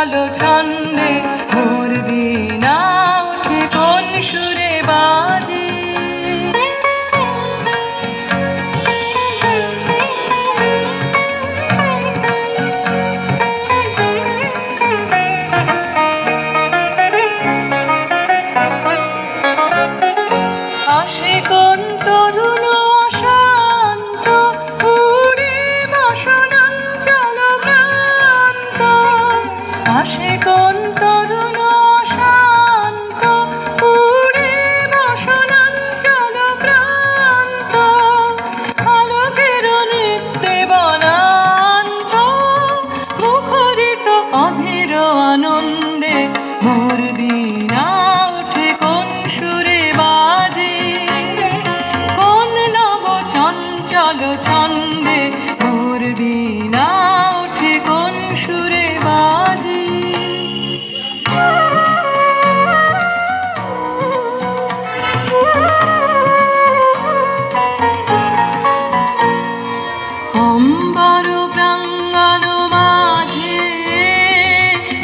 চঞ্চল ছন্দে মোর বীণা ওঠে কোন সুরে বাজে। আসে কোন তরুণ অশান্ত উড়ে বসনাঞ্চল প্রান্ত, আসে কোন তরুণ অশান্ত উড়ে বসনাঞ্চল প্রান্ত, আলোকের নৃত্যে বনান্ত মুখরিত অধীর আনন্দে মোর বীণা ওঠে কোন সুরে বাজে। কোন নব চঞ্চল ছন্দে মোর বীণা ওঠে কোন সুরে বাজে। অম্বর প্রাঙ্গণ মাঝে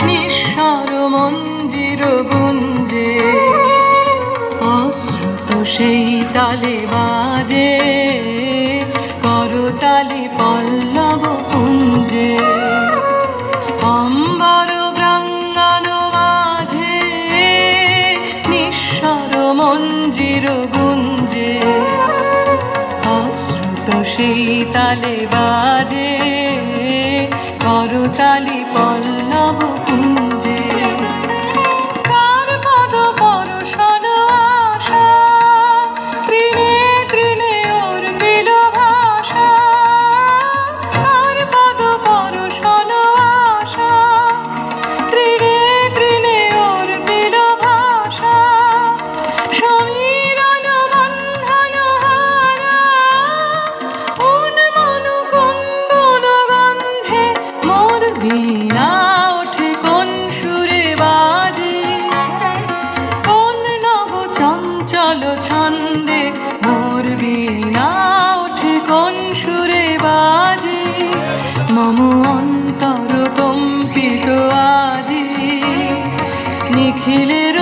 নিঃস্বর মঞ্জির গুঞ্জে, অশ্রুত সেই তালে বাজে করতালি পল্লব কুঞ্জে। অম্বর প্রাঙ্গণ মাঝে নিঃস্বর মঞ্জির গুঞ্জে, অশ্রুত সেই তালে বাজে করতালি পল্লব কুঞ্জে। কার পদ পরশন আশা তৃণে তৃণে উর্মিল ভাষা, কার পদ পরশন আশা তৃণে তৃণে উর্মিল ভাষা, সমীরণ বন্ধন হারা উন্মন কুম্বন গন্ধে মোর বীণা ওঠে কোন সুরে বাজে। কোন নব চঞ্চল ছন্দে মোর বীণা ওঠে কোন সুরে বাজে। মম অন্তর কম্পিত আজি নিখিলের